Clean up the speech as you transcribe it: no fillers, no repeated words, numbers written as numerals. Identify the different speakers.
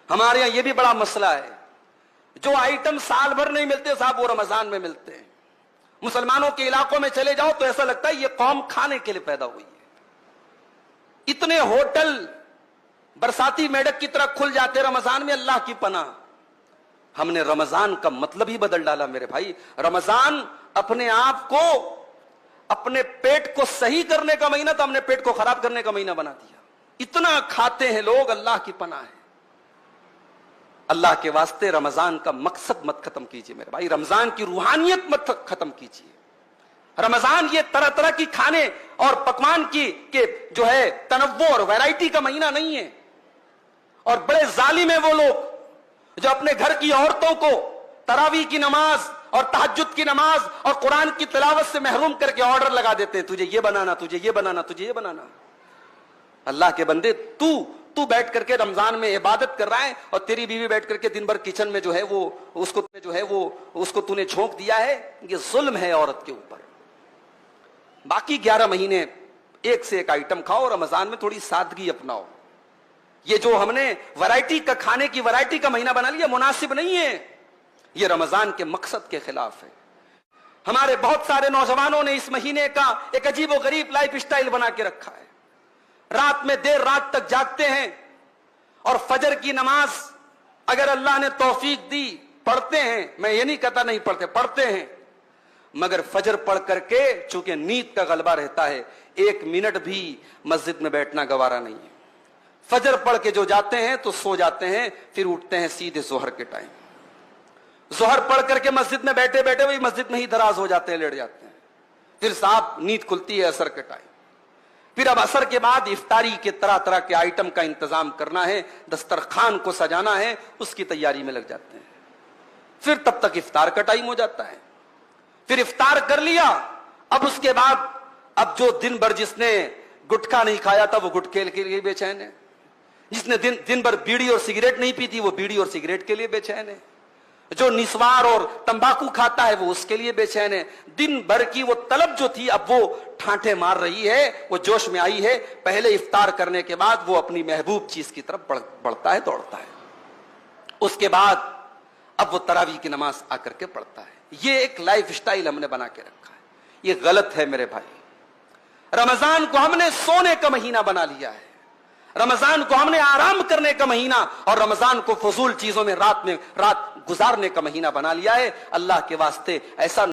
Speaker 1: ہمارے یہاں یہ بھی بڑا مسئلہ ہے، جو آئٹم سال بھر نہیں ملتے صاحب وہ رمضان میں ملتے ہیں۔ مسلمانوں کے علاقوں میں چلے جاؤ تو ایسا لگتا ہے یہ قوم کھانے کے لیے پیدا ہوئی ہے۔ اتنے ہوٹل برساتی میڈک کی طرح کھل جاتے رمضان میں، اللہ کی پناہ۔ ہم نے رمضان کا مطلب ہی بدل ڈالا میرے بھائی۔ رمضان اپنے آپ کو، اپنے پیٹ کو صحیح کرنے کا مہینہ تھا، ہم نے پیٹ کو خراب کرنے کا مہینہ بنا دیا۔ اتنا کھاتے ہیں لوگ، اللہ کی پناہ ہے۔ اللہ کے واسطے رمضان کا مقصد مت ختم کیجئے میرے بھائی، رمضان کی روحانیت مت ختم کیجئے۔ رمضان یہ طرح طرح کی کھانے اور پکوان کی کہ جو ہے تنوع اور ویرائٹی کا مہینہ نہیں ہے۔ اور بڑے ظالم ہیں وہ لوگ جو اپنے گھر کی عورتوں کو تراویح کی نماز اور تہجد کی نماز اور قرآن کی تلاوت سے محروم کر کے آرڈر لگا دیتے ہیں، تجھے یہ بنانا، تجھے یہ بنانا، تجھے یہ بنانا۔ اللہ کے بندے، تو بیٹھ کر کے رمضان میں عبادت کر رہا ہے اور تیری بیوی بیٹھ کر کے دن بھر کچن میں جو ہے وہ اس کو تو نے جھونک دیا ہے، یہ ظلم ہے عورت کے اوپر۔ باقی 11 مہینے ایک سے ایک آئٹم کھاؤ، رمضان میں تھوڑی سادگی اپناؤ۔ یہ جو ہم نے ورائٹی کا کھانے کی ورائٹی کا مہینہ بنا لیا، مناسب نہیں ہے، یہ رمضان کے مقصد کے خلاف ہے۔ ہمارے بہت سارے نوجوانوں نے اس مہینے کا ایک عجیب و غریب لائف سٹائل بنا کے رکھا ہے۔ رات میں دیر رات تک جاگتے ہیں اور فجر کی نماز اگر اللہ نے توفیق دی پڑھتے ہیں، میں یہ نہیں کہتا نہیں پڑھتے، پڑھتے ہیں، مگر فجر پڑھ کر کے چونکہ نیند کا غلبہ رہتا ہے، 1 منٹ بھی مسجد میں بیٹھنا گوارا نہیں ہے۔ فجر پڑھ کے جو جاتے ہیں تو سو جاتے ہیں، پھر اٹھتے ہیں سیدھے ظہر کے ٹائم۔ ظہر پڑھ کر کے مسجد میں بیٹھے بیٹھے وہی مسجد میں ہی دراز ہو جاتے ہیں، لیٹ جاتے ہیں، پھر صاحب نیند کھلتی ہے عصر کے ٹائم۔ پھر اب عصر کے بعد افطاری کے طرح طرح کے آئٹم کا انتظام کرنا ہے، دسترخوان کو سجانا ہے، اس کی تیاری میں لگ جاتے ہیں۔ پھر تب تک افطار کا ٹائم ہو جاتا ہے۔ پھر افطار کر لیا، اب اس کے بعد اب جو دن بھر جس نے گٹکا نہیں کھایا تھا وہ گٹکے کے لیے بے چین ہے، جس نے دن بھر بیڑی اور سگریٹ نہیں پی تھی وہ بیڑی اور سگریٹ کے لیے بے چین ہے، جو نسوار اور تمباکو کھاتا ہے وہ اس کے لیے بے چین ہے۔ دن بھر کی وہ طلب جو تھی اب وہ ٹھانٹے مار رہی ہے، وہ جوش میں آئی ہے۔ پہلے افطار کرنے کے بعد وہ اپنی محبوب چیز کی طرف بڑھتا ہے، دوڑتا ہے۔ اس کے بعد اب وہ تراویح کی نماز آ کر کے پڑھتا ہے۔ یہ ایک لائف سٹائل ہم نے بنا کے رکھا ہے، یہ غلط ہے میرے بھائی۔ رمضان کو ہم نے سونے کا مہینہ بنا لیا ہے، رمضان کو ہم نے آرام کرنے کا مہینہ اور رمضان کو فضول چیزوں میں رات گزارنے کا مہینہ بنا لیا ہے۔ اللہ کے واسطے ایسا